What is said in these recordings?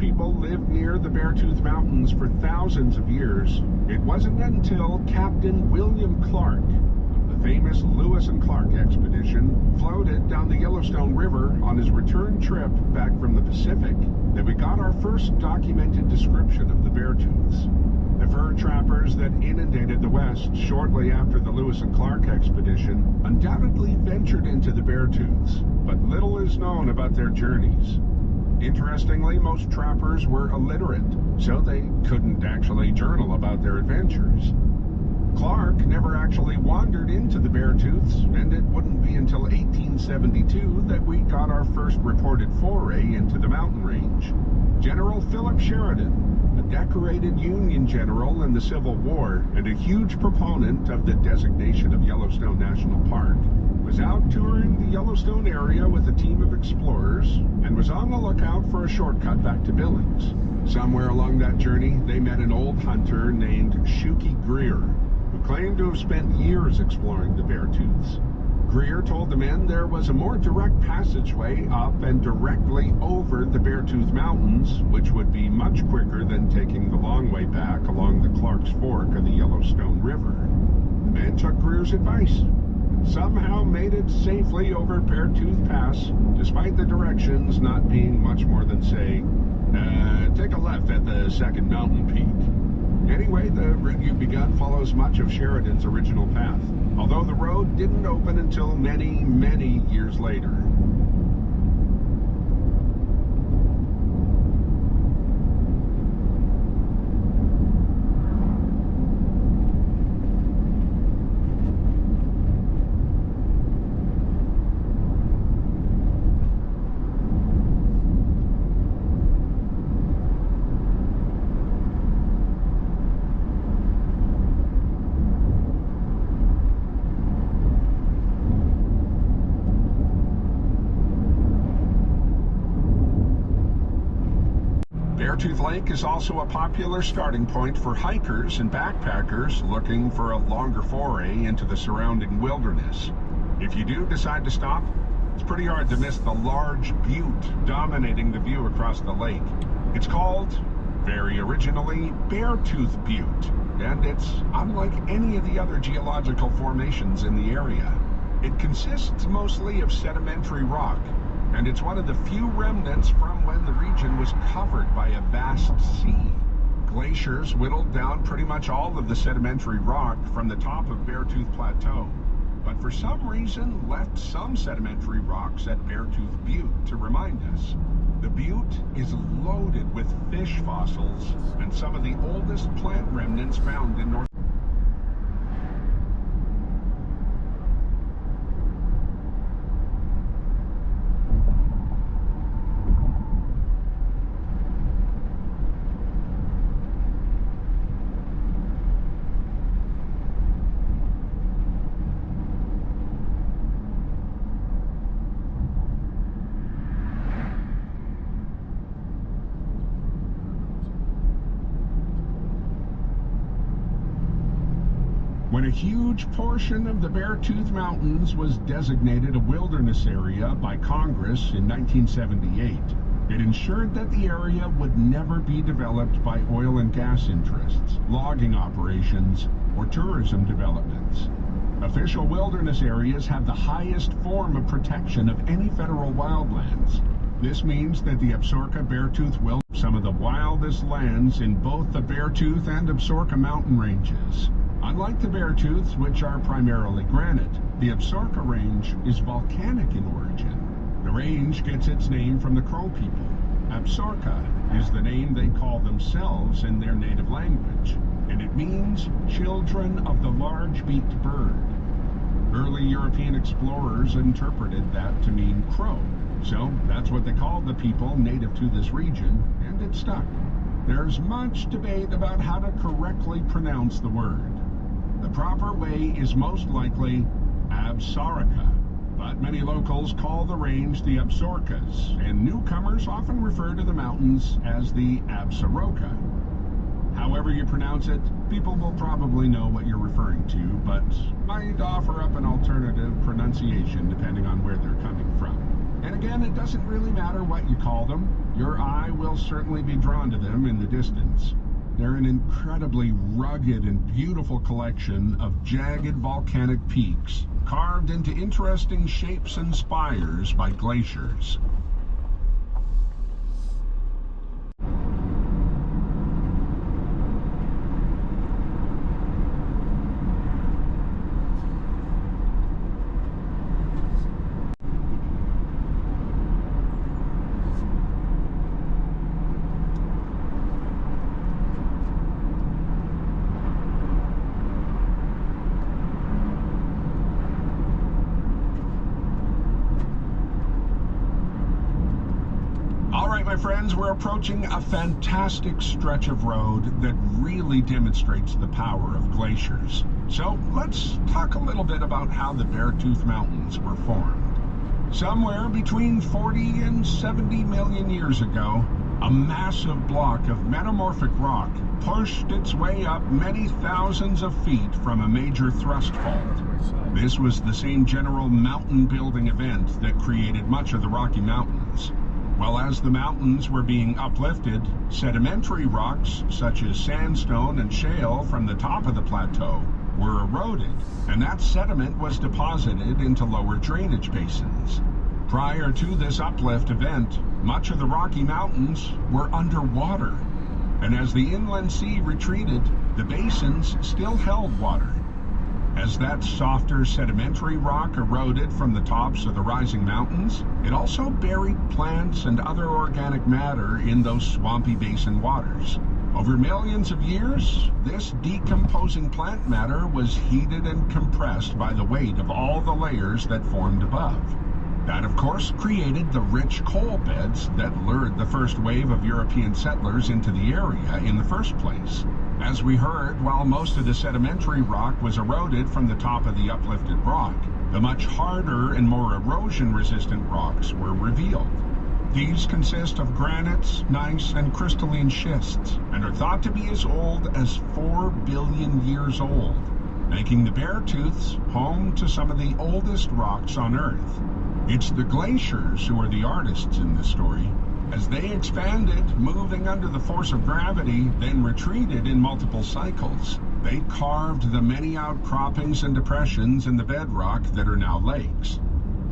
people lived near the Beartooth Mountains for thousands of years. It wasn't until Captain William Clark, the famous Lewis and Clark expedition, floated down the Yellowstone River on his return trip back from the Pacific that we got our first documented description of the Beartooths. The fur trappers that inundated the West shortly after the Lewis and Clark expedition undoubtedly ventured into the Beartooths, but little is known about their journeys. Interestingly, most trappers were illiterate, so they couldn't actually journal about their adventures. Clark never actually wandered into the Beartooths, and it wouldn't be until 1872 that we got our first reported foray into the mountain range. General Philip Sheridan, a decorated Union general in the Civil War and a huge proponent of the designation of Yellowstone National Park, was out touring the Yellowstone area with a team of explorers and was on the lookout for a shortcut back to Billings. Somewhere along that journey, they met an old hunter named Shuki Greer, who claimed to have spent years exploring the Beartooths. Greer told the men there was a more direct passageway up and directly over the Beartooth Mountains, which would be much quicker than taking the long way back along the Clark's Fork of the Yellowstone River. The men took Greer's advice and somehow made it safely over Beartooth Pass, despite the directions not being much more than, say, take a left at the second mountain peak. Anyway, the route you've begun follows much of Sheridan's original path, although the road didn't open until many, many years later. Beartooth Lake is also a popular starting point for hikers and backpackers looking for a longer foray into the surrounding wilderness. If you do decide to stop, it's pretty hard to miss the large butte dominating the view across the lake. It's called, very originally, Beartooth Butte, and it's unlike any of the other geological formations in the area. It consists mostly of sedimentary rock, and it's one of the few remnants from when the region was covered by a vast sea. Glaciers whittled down pretty much all of the sedimentary rock from the top of Beartooth Plateau, but for some reason left some sedimentary rocks at Beartooth Butte to remind us. The butte is loaded with fish fossils and some of the oldest plant remnants found in North. When a huge portion of the Beartooth Mountains was designated a wilderness area by Congress in 1978, it ensured that the area would never be developed by oil and gas interests, logging operations, or tourism developments. Official wilderness areas have the highest form of protection of any federal wildlands. This means that the Absaroka-Beartooth Wilderness is some of the wildest lands in both the Beartooth and Absaroka mountain ranges. Unlike the Beartooths, which are primarily granite, the Absaroka Range is volcanic in origin. The range gets its name from the Crow people. Absaroka is the name they call themselves in their native language, and it means children of the large-beaked bird. Early European explorers interpreted that to mean crow, so that's what they called the people native to this region, and it stuck. There's much debate about how to correctly pronounce the word. The proper way is most likely Absaroka, but many locals call the range the Absarokas, and newcomers often refer to the mountains as the Absaroka. However you pronounce it, people will probably know what you're referring to, but might offer up an alternative pronunciation depending on where they're coming from. And again, it doesn't really matter what you call them. Your eye will certainly be drawn to them in the distance. They're an incredibly rugged and beautiful collection of jagged volcanic peaks, carved into interesting shapes and spires by glaciers. My friends, we're approaching a fantastic stretch of road that really demonstrates the power of glaciers. So let's talk a little bit about how the Beartooth Mountains were formed. Somewhere between 40 and 70 million years ago, a massive block of metamorphic rock pushed its way up many thousands of feet from a major thrust fault. This was the same general mountain-building event that created much of the Rocky Mountains. Well, as the mountains were being uplifted, sedimentary rocks such as sandstone and shale from the top of the plateau were eroded, and that sediment was deposited into lower drainage basins. Prior to this uplift event, much of the Rocky Mountains were underwater, and as the inland sea retreated, the basins still held water. As that softer sedimentary rock eroded from the tops of the rising mountains, it also buried plants and other organic matter in those swampy basin waters. Over millions of years, this decomposing plant matter was heated and compressed by the weight of all the layers that formed above. That, of course, created the rich coal beds that lured the first wave of European settlers into the area in the first place. As we heard, while most of the sedimentary rock was eroded from the top of the uplifted rock, the much harder and more erosion-resistant rocks were revealed. These consist of granites, gneiss, and crystalline schists, and are thought to be as old as 4 billion years old, making the Beartooths home to some of the oldest rocks on Earth. It's the glaciers who are the artists in this story. As they expanded, moving under the force of gravity, then retreated in multiple cycles, they carved the many outcroppings and depressions in the bedrock that are now lakes.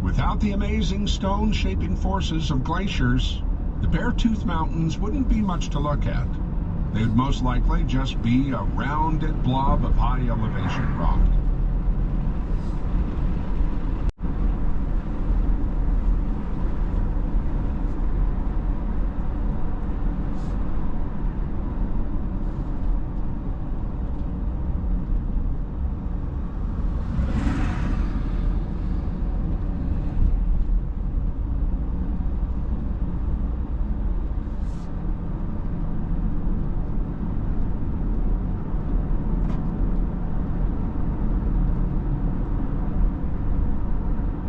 Without the amazing stone-shaping forces of glaciers, the Beartooth Mountains wouldn't be much to look at. They would most likely just be a rounded blob of high-elevation rock.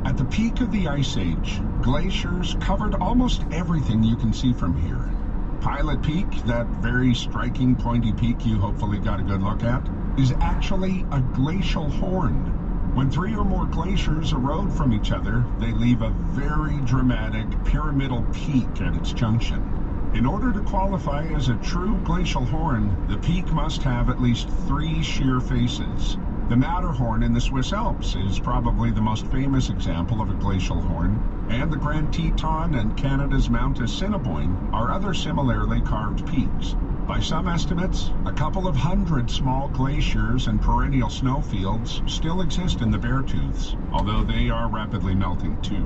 At the peak of the Ice Age, glaciers covered almost everything you can see from here. Pilot Peak, that very striking pointy peak you hopefully got a good look at, is actually a glacial horn. When 3 or more glaciers erode from each other, they leave a very dramatic pyramidal peak at its junction. In order to qualify as a true glacial horn, the peak must have at least 3 sheer faces. The Matterhorn in the Swiss Alps is probably the most famous example of a glacial horn, and the Grand Teton and Canada's Mount Assiniboine are other similarly carved peaks. By some estimates, a couple of hundred small glaciers and perennial snowfields still exist in the Beartooths, although they are rapidly melting too.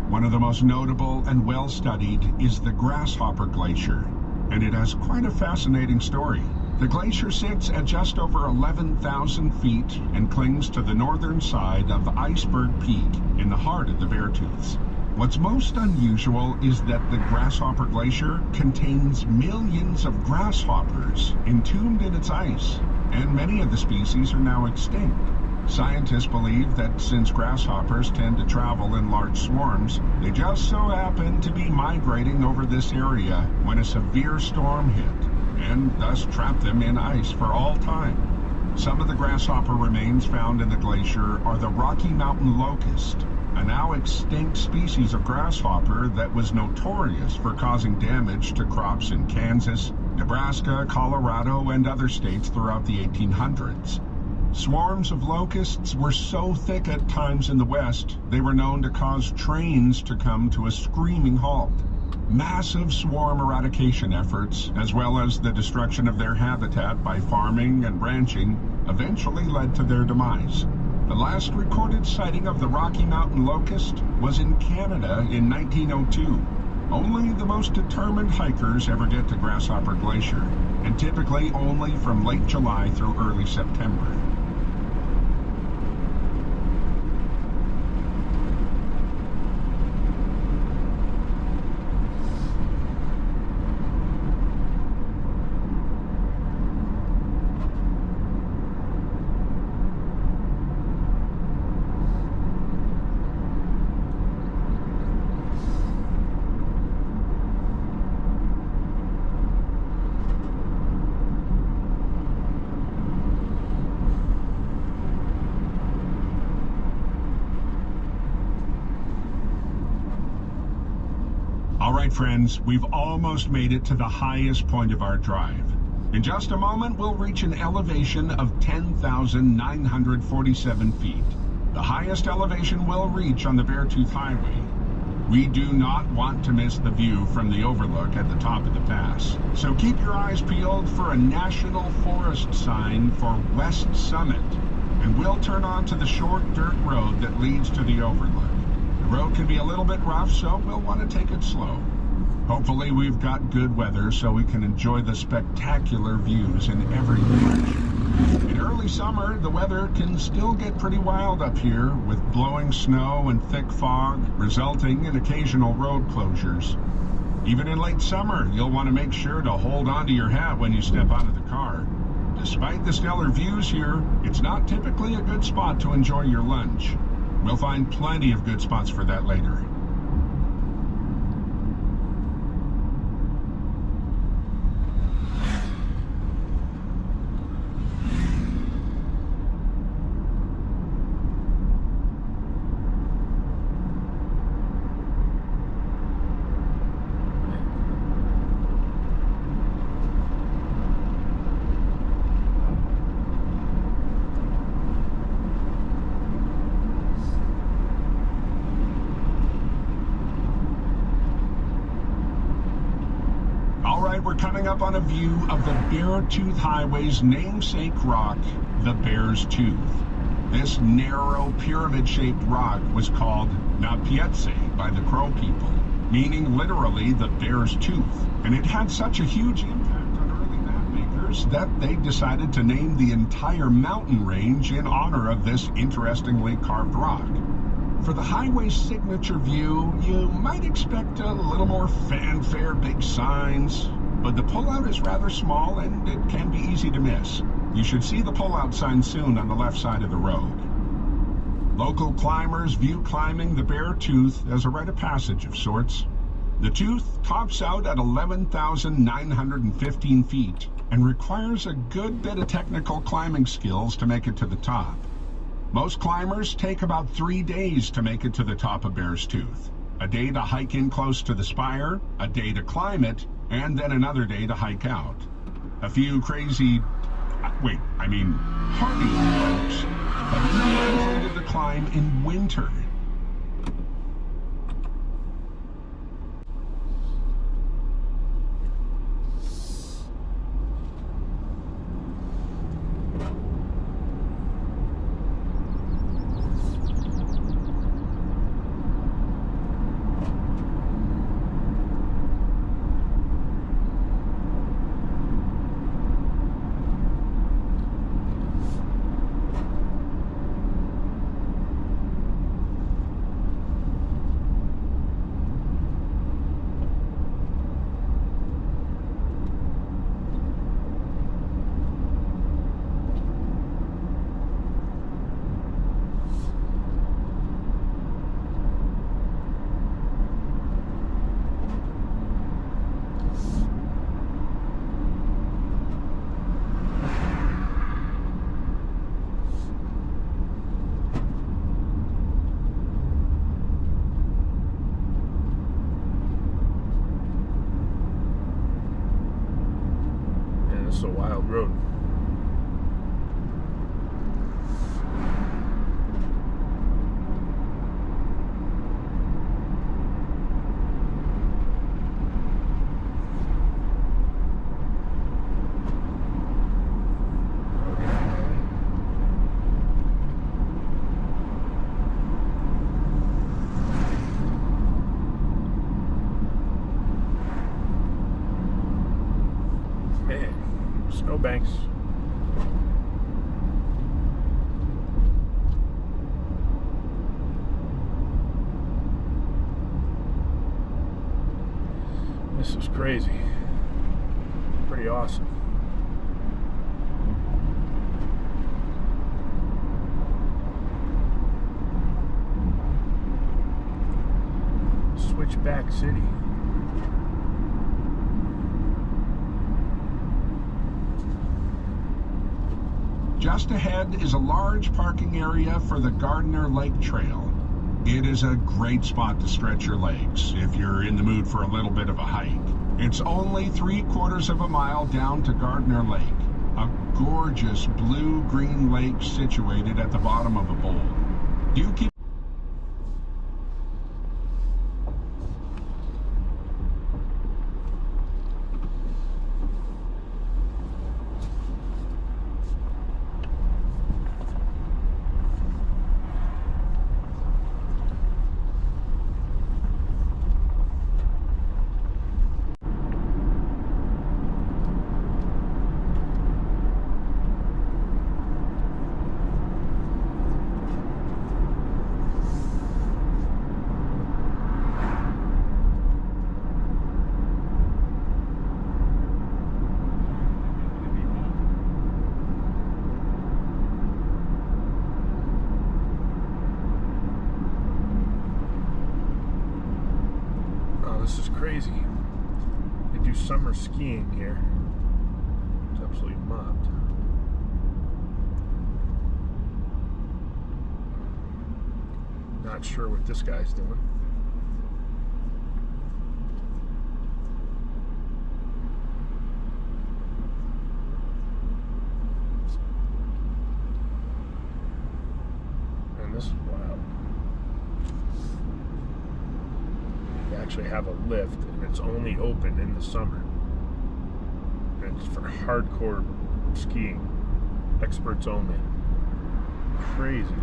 One of the most notable and well-studied is the Grasshopper Glacier, and it has quite a fascinating story. The glacier sits at just over 11,000 feet and clings to the northern side of Iceberg Peak in the heart of the Beartooths. What's most unusual is that the Grasshopper Glacier contains millions of grasshoppers entombed in its ice, and many of the species are now extinct. Scientists believe that since grasshoppers tend to travel in large swarms, they just so happen to be migrating over this area when a severe storm hit, and thus trapped them in ice for all time. Some of the grasshopper remains found in the glacier are the Rocky Mountain locust. a now extinct species of grasshopper that was notorious for causing damage to crops in Kansas, Nebraska, Colorado, and other states throughout the 1800s. Swarms of locusts were so thick at times in the West, they were known to cause trains to come to a screaming halt. Massive swarm eradication efforts, as well as the destruction of their habitat by farming and ranching, eventually led to their demise. The last recorded sighting of the Rocky Mountain locust was in Canada in 1902. Only the most determined hikers ever get to Grasshopper Glacier, and typically only from late July through early September. All right, friends, we've almost made it to the highest point of our drive. In just a moment, we'll reach an elevation of 10,947 feet, the highest elevation we'll reach on the Beartooth Highway. We do not want to miss the view from the overlook at the top of the pass, so keep your eyes peeled for a National Forest sign for West Summit, and we'll turn onto the short dirt road that leads to the overlook. The road can be a little bit rough, so we'll want to take it slow. Hopefully we've got good weather so we can enjoy the spectacular views in every direction. In early summer, the weather can still get pretty wild up here, with blowing snow and thick fog, resulting in occasional road closures. Even in late summer, you'll want to make sure to hold onto your hat when you step out of the car. Despite the stellar views here, it's not typically a good spot to enjoy your lunch. We'll find plenty of good spots for that later. We're coming up on a view of the Beartooth Highway's namesake rock, the Bear's Tooth. This narrow, pyramid-shaped rock was called Na Pietse by the Crow people, meaning literally the Bear's Tooth. And it had such a huge impact on early map makers that they decided to name the entire mountain range in honor of this interestingly carved rock. For the highway's signature view, you might expect a little more fanfare, big signs, but the pullout is rather small and it can be easy to miss. You should see the pullout sign soon on the left side of the road. Local climbers view climbing the Beartooth as a rite of passage of sorts. The tooth tops out at 11,915 feet and requires a good bit of technical climbing skills to make it to the top. Most climbers take about 3 days to make it to the top of Bear's Tooth. A day to hike in close to the spire, a day to climb it, and then another day to hike out. A few crazy, hardy folks have even completed the climb in winter. crazy. Pretty awesome. Switchback City. Just ahead is a large parking area for the Gardner Lake Trail. It is a great spot to stretch your legs if you're in the mood for a little bit of a hike. It's only 3/4 of a mile down to Gardner Lake, a gorgeous blue-green lake situated at the bottom of a bowl. Do keep This is crazy. They do summer skiing here. It's absolutely mobbed. Not sure what this guy's doing. And this is wild. Actually have a lift, and it's only open in the summer, and it's for hardcore skiing, experts only. Crazy.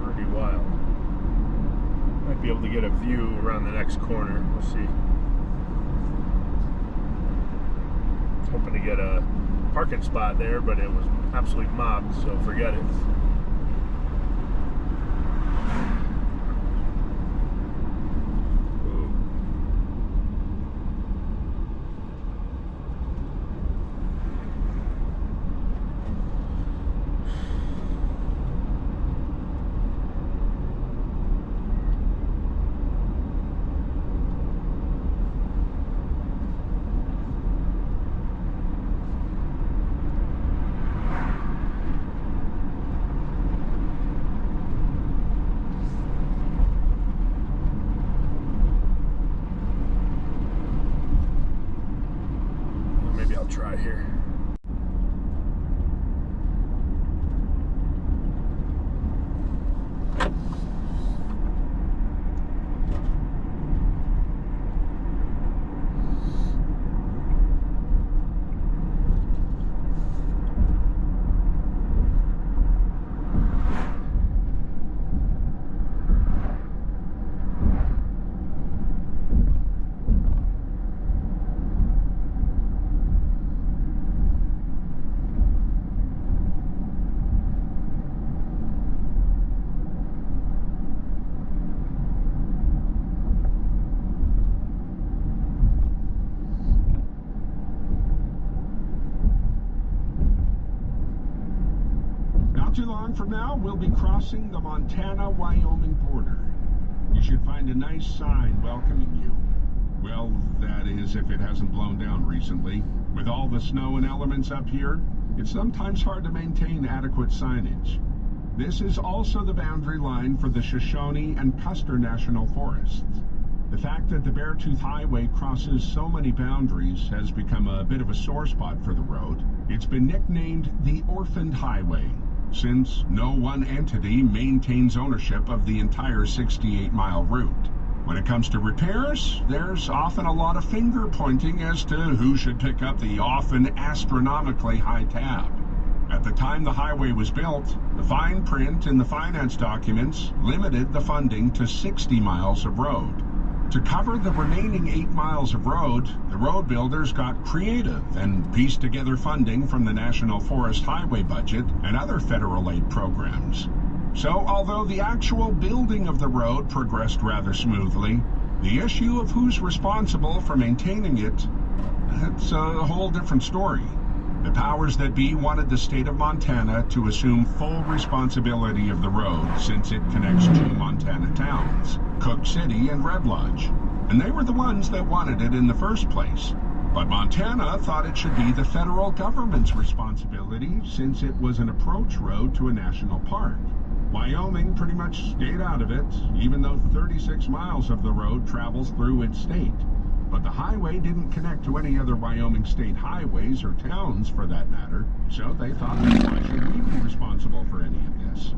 Pretty wild. Might be able to get a view around the next corner. We'll see. I was hoping to get a parking spot there, but it was absolutely mobbed, so forget it. Maybe I'll try here. Not too long from now, we'll be crossing the Montana-Wyoming border. You should find a nice sign welcoming you. Well, that is, if it hasn't blown down recently. With all the snow and elements up here, it's sometimes hard to maintain adequate signage. This is also the boundary line for the Shoshone and Custer National Forests. The fact that the Beartooth Highway crosses so many boundaries has become a bit of a sore spot for the road. It's been nicknamed the Orphaned Highway, since no one entity maintains ownership of the entire 68-mile route. When it comes to repairs, there's often a lot of finger pointing as to who should pick up the often astronomically high tab. At the time the highway was built, the fine print in the finance documents limited the funding to 60 miles of road. To cover the remaining 8 miles of road, the road builders got creative and pieced together funding from the National Forest Highway budget and other federal aid programs. So, although the actual building of the road progressed rather smoothly, the issue of who's responsible for maintaining it, that's a whole different story. The powers that be wanted the state of Montana to assume full responsibility of the road since it connects 2 Montana towns, Cook City and Red Lodge. And they were the ones that wanted it in the first place. But Montana thought it should be the federal government's responsibility since it was an approach road to a national park. Wyoming pretty much stayed out of it, even though 36 miles of the road travels through its state. But the highway didn't connect to any other Wyoming state highways or towns for that matter, so they thought, why should we be responsible for any of this?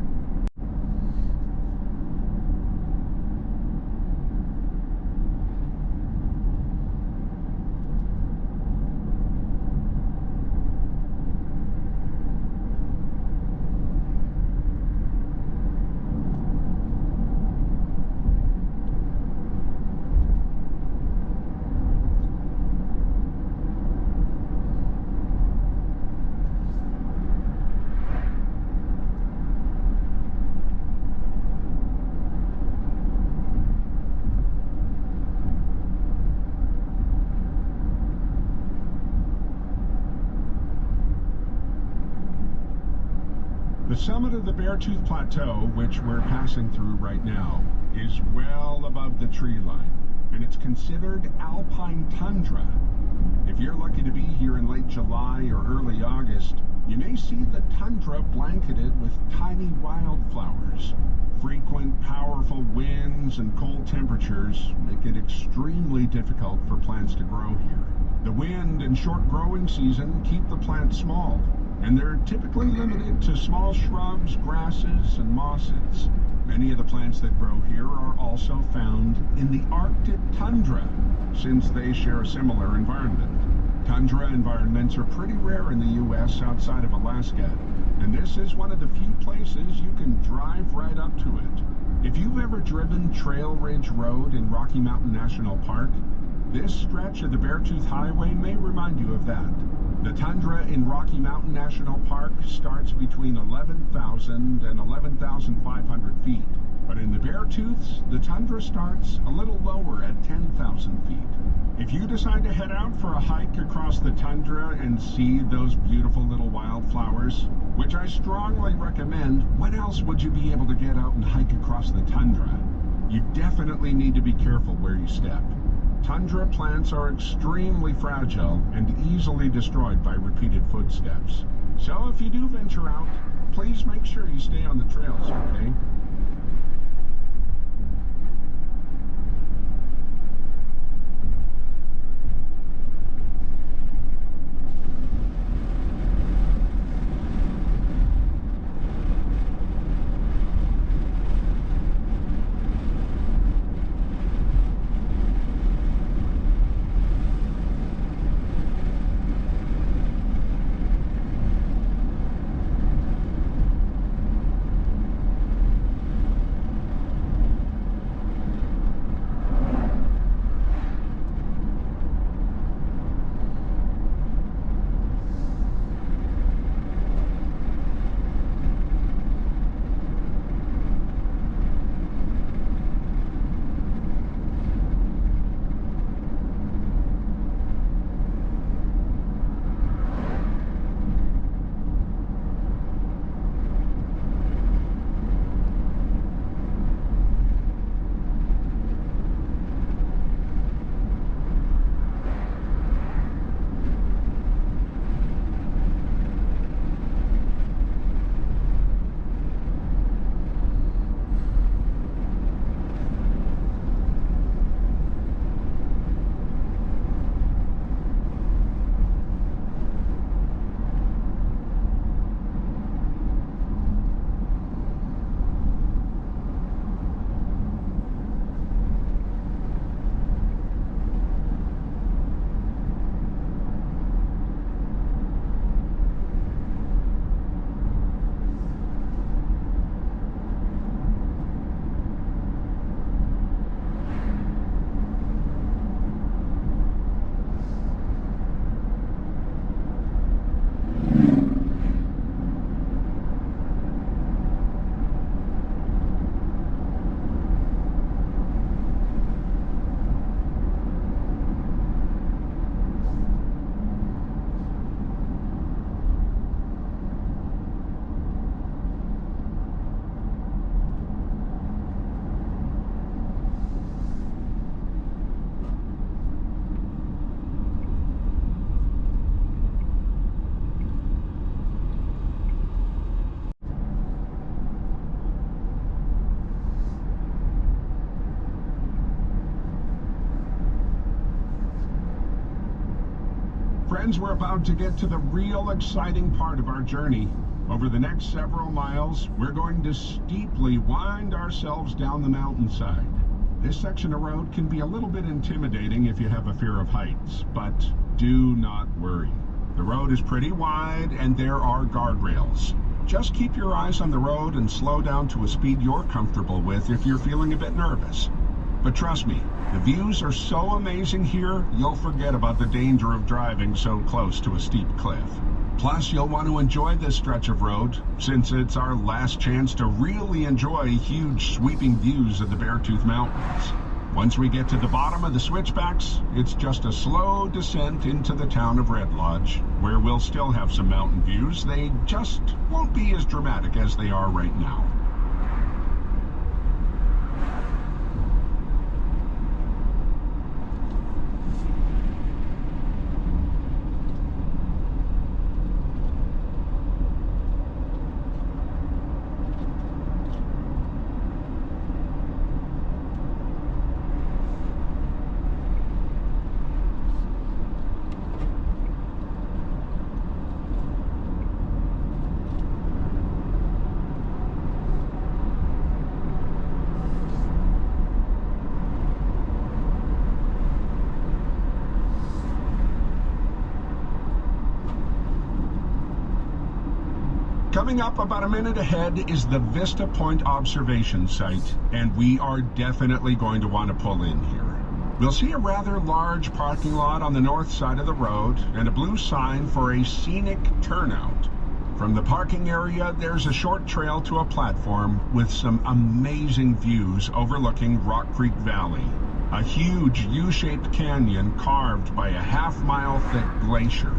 The summit of the Beartooth Plateau, which we're passing through right now, is well above the tree line, and it's considered alpine tundra. If you're lucky to be here in late July or early August, you may see the tundra blanketed with tiny wildflowers. Frequent, powerful winds and cold temperatures make it extremely difficult for plants to grow here. The wind and short growing season keep the plants small, and they're typically limited to small shrubs, grasses, and mosses. Many of the plants that grow here are also found in the Arctic tundra, since they share a similar environment. Tundra environments are pretty rare in the U.S. outside of Alaska, and this is one of the few places you can drive right up to it. If you've ever driven Trail Ridge Road in Rocky Mountain National Park, this stretch of the Beartooth Highway may remind you of that. The tundra in Rocky Mountain National Park starts between 11,000 and 11,500 feet. But in the Beartooths, the tundra starts a little lower at 10,000 feet. If you decide to head out for a hike across the tundra and see those beautiful little wildflowers, which I strongly recommend, when else would you be able to get out and hike across the tundra? You definitely need to be careful where you step. Tundra plants are extremely fragile and easily destroyed by repeated footsteps. So if you do venture out, please make sure you stay on the trails, okay? Friends, we're about to get to the real exciting part of our journey. Over the next several miles, we're going to steeply wind ourselves down the mountainside. This section of road can be a little bit intimidating if you have a fear of heights, but do not worry. The road is pretty wide and there are guardrails. Just keep your eyes on the road and slow down to a speed you're comfortable with if you're feeling a bit nervous. But trust me, the views are so amazing here, you'll forget about the danger of driving so close to a steep cliff. Plus, you'll want to enjoy this stretch of road, since it's our last chance to really enjoy huge sweeping views of the Beartooth Mountains. Once we get to the bottom of the switchbacks, it's just a slow descent into the town of Red Lodge, where we'll still have some mountain views. They just won't be as dramatic as they are right now. Coming up about a minute ahead is the Vista Point observation site, and we are definitely going to want to pull in here. We'll see a rather large parking lot on the north side of the road and a blue sign for a scenic turnout. From the parking area, there's a short trail to a platform with some amazing views overlooking Rock Creek Valley, a huge U-shaped canyon carved by a half-mile thick glacier.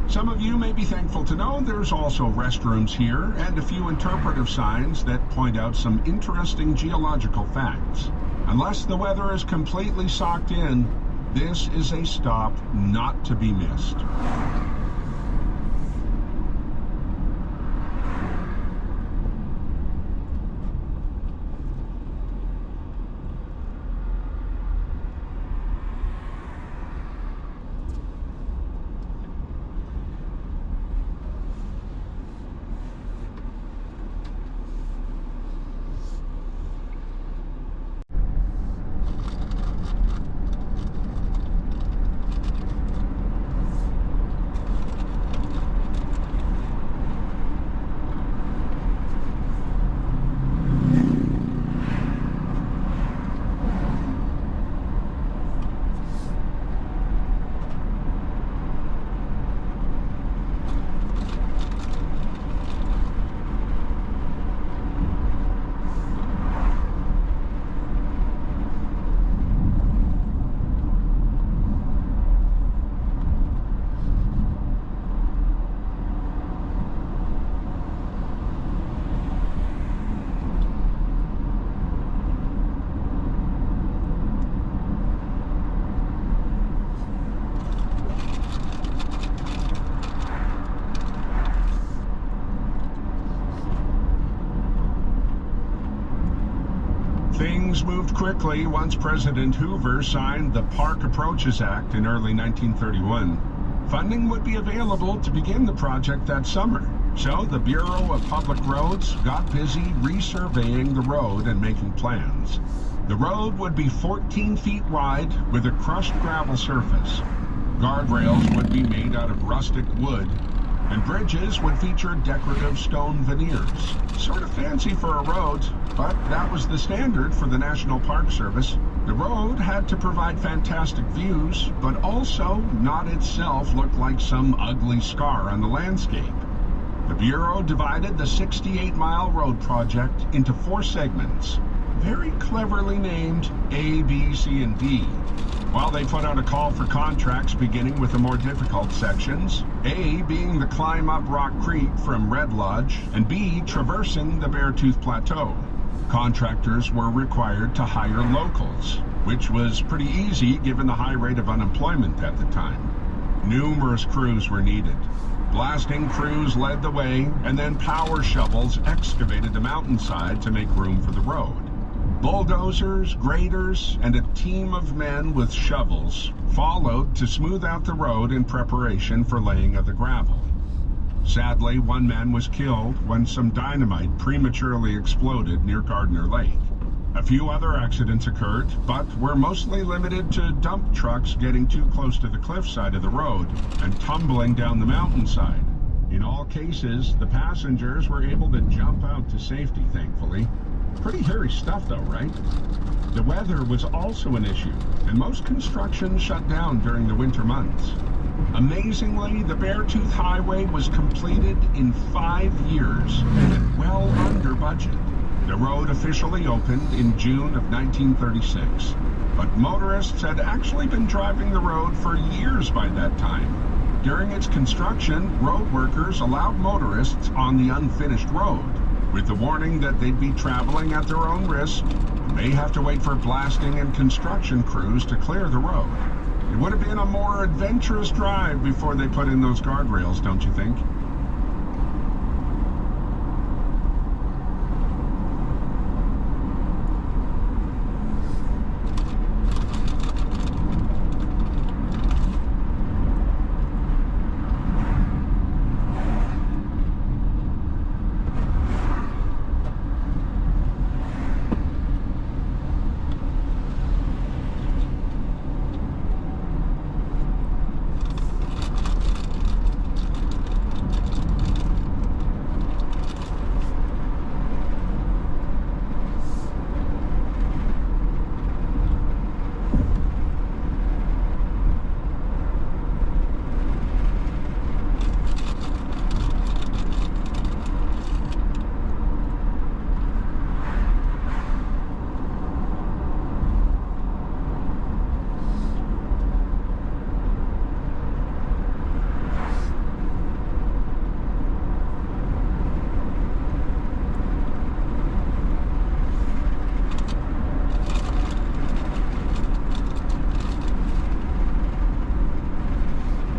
Some of you may be thankful to know there's also restrooms here and a few interpretive signs that point out some interesting geological facts. Unless the weather is completely socked in, this is a stop not to be missed. Things moved quickly once President Hoover signed the Park Approaches Act in early 1931. Funding would be available to begin the project that summer, so the Bureau of Public Roads got busy resurveying the road and making plans. The road would be 14 feet wide with a crushed gravel surface. Guardrails would be made out of rustic wood, and bridges would feature decorative stone veneers. Sort of fancy for a road, but that was the standard for the National Park Service. The road had to provide fantastic views, but also not itself look like some ugly scar on the landscape. The Bureau divided the 68-mile road project into 4 segments, very cleverly named A, B, C, and D. While they put out a call for contracts beginning with the more difficult sections, A being the climb up Rock Creek from Red Lodge, and B traversing the Beartooth Plateau. Contractors were required to hire locals, which was pretty easy given the high rate of unemployment at the time. Numerous crews were needed. Blasting crews led the way, and then power shovels excavated the mountainside to make room for the road. Bulldozers, graders, and a team of men with shovels followed to smooth out the road in preparation for laying of the gravel. Sadly, one man was killed when some dynamite prematurely exploded near Gardner Lake. A few other accidents occurred, but were mostly limited to dump trucks getting too close to the cliffside of the road and tumbling down the mountainside. In all cases, the passengers were able to jump out to safety, thankfully. Pretty hairy stuff though, right? The weather was also an issue, and most construction shut down during the winter months. Amazingly, the Beartooth Highway was completed in 5 years and at well under budget. The road officially opened in June of 1936, but motorists had actually been driving the road for years by that time. During its construction, road workers allowed motorists on the unfinished road, with the warning that they'd be traveling at their own risk and may have to wait for blasting and construction crews to clear the road. It would have been a more adventurous drive before they put in those guardrails, don't you think?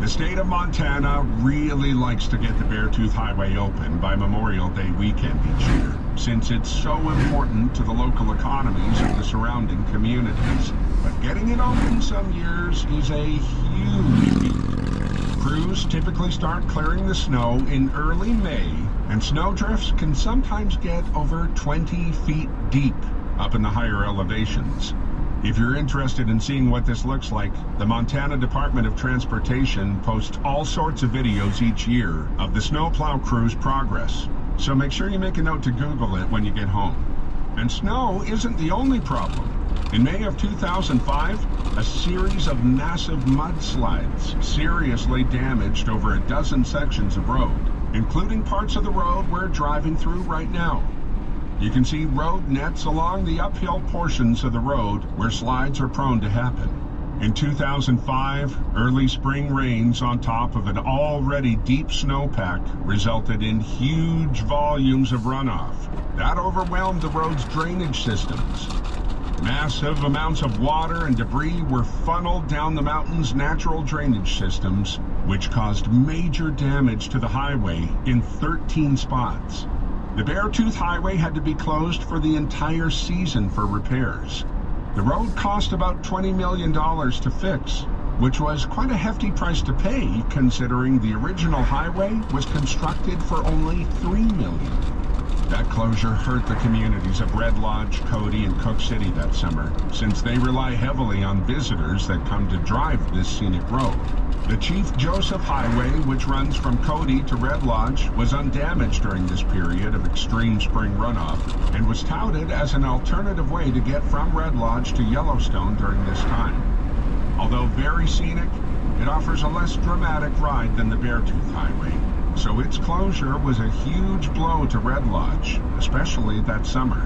The state of Montana really likes to get the Beartooth Highway open by Memorial Day weekend each year, since it's so important to the local economies of the surrounding communities. But getting it open some years is a huge feat. Crews typically start clearing the snow in early May, and snowdrifts can sometimes get over 20 feet deep up in the higher elevations. If you're interested in seeing what this looks like, the Montana Department of Transportation posts all sorts of videos each year of the snowplow crew's progress. So make sure you make a note to Google it when you get home. And snow isn't the only problem. In May of 2005, a series of massive mudslides seriously damaged over a dozen sections of road, including parts of the road we're driving through right now. You can see road nets along the uphill portions of the road where slides are prone to happen. In 2005, early spring rains on top of an already deep snowpack resulted in huge volumes of runoff. That overwhelmed the road's drainage systems. Massive amounts of water and debris were funneled down the mountain's natural drainage systems, which caused major damage to the highway in 13 spots. The Beartooth Highway had to be closed for the entire season for repairs. The road cost about $20 million to fix, which was quite a hefty price to pay considering the original highway was constructed for only $3 million. That closure hurt the communities of Red Lodge, Cody, and Cook City that summer, since they rely heavily on visitors that come to drive this scenic road. The Chief Joseph Highway, which runs from Cody to Red Lodge, was undamaged during this period of extreme spring runoff and was touted as an alternative way to get from Red Lodge to Yellowstone during this time. Although very scenic, it offers a less dramatic ride than the Beartooth Highway, so its closure was a huge blow to Red Lodge, especially that summer.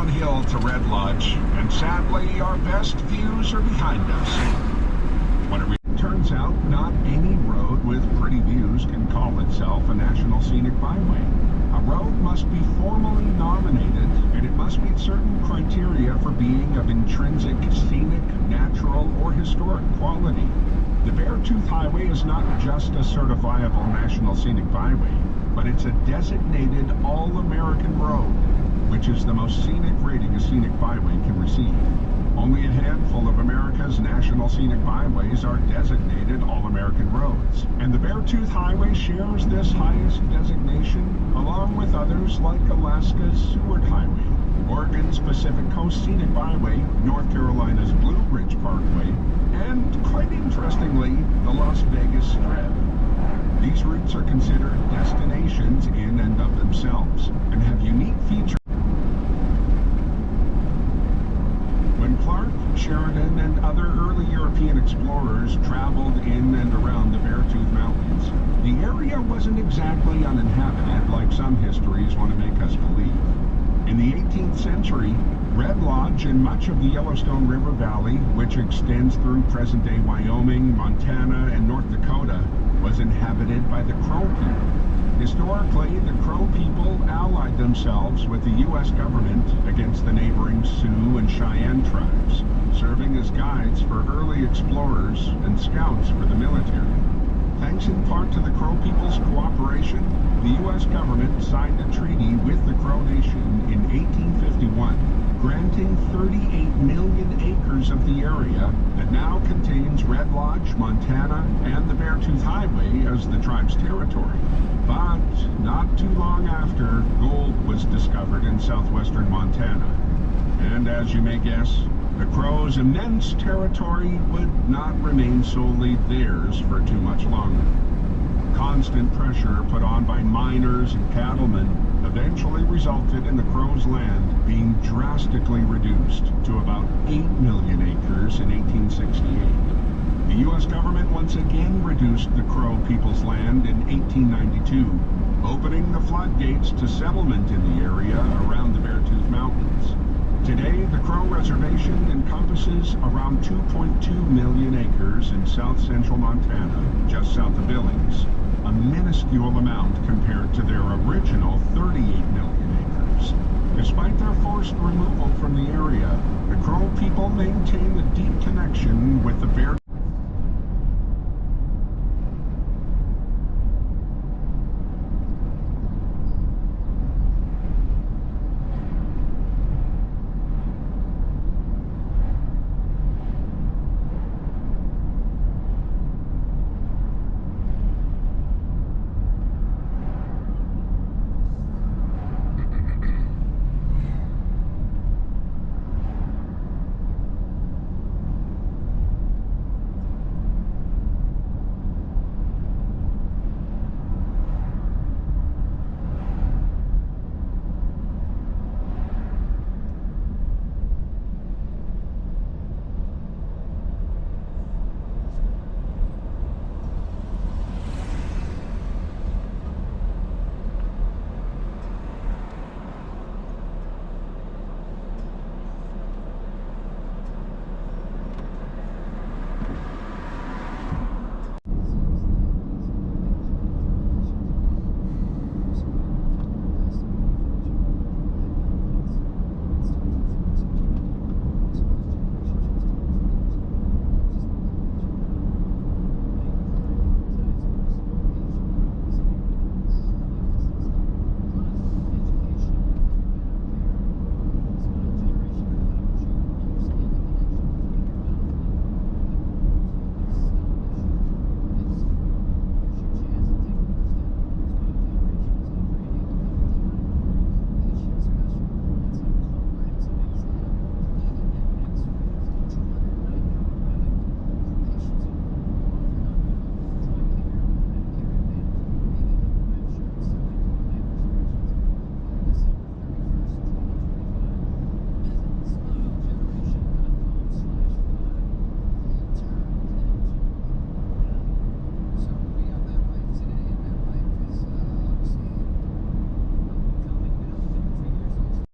downhill to Red Lodge, and sadly, our best views are behind us. What are we? Turns out, not any road with pretty views can call itself a National Scenic Byway. A road must be formally nominated, and it must meet certain criteria for being of intrinsic, scenic, natural, or historic quality. The Beartooth Highway is not just a certifiable National Scenic Byway, but it's a designated All-American Road, which is the most scenic rating a scenic byway can receive. Only a handful of America's National Scenic Byways are designated All-American Roads, and the Beartooth Highway shares this highest designation along with others like Alaska's Seward Highway, Oregon's Pacific Coast Scenic Byway, North Carolina's Blue Ridge Parkway, and, quite interestingly, the Las Vegas Strip. These routes are considered destinations in and of themselves and have unique features. When Clark, Sheridan, and other early European explorers traveled in and around the Beartooth Mountains, the area wasn't exactly uninhabited like some histories want to make us believe. In the 18th century, Red Lodge and much of the Yellowstone River Valley, which extends through present-day Wyoming, Montana, and North Dakota, was inhabited by the Crow people. Historically, the Crow people allied themselves with the U.S. government against the neighboring Sioux and Cheyenne tribes, serving as guides for early explorers and scouts for the military. Thanks in part to the Crow people's cooperation, the U.S. government signed a treaty with the Crow Nation in 1851, granting 38 million acres of the area that now contains Red Lodge, Montana, and the Beartooth Highway as the tribe's territory. But not too long after, gold was discovered in southwestern Montana. And as you may guess, the Crows' immense territory would not remain solely theirs for too much longer. Constant pressure put on by miners and cattlemen eventually resulted in the Crows' land being drastically reduced to about 8 million acres in 1868. The U.S. government once again reduced the Crow people's land in 1892, opening the floodgates to settlement in the area around the Beartooth Mountains. Today, the Crow Reservation encompasses around 2.2 million acres in south-central Montana, just south of Billings, a minuscule amount compared to their original 38 million acres. Despite their forced removal from the area, the Crow people maintain a deep connection with the Beartooth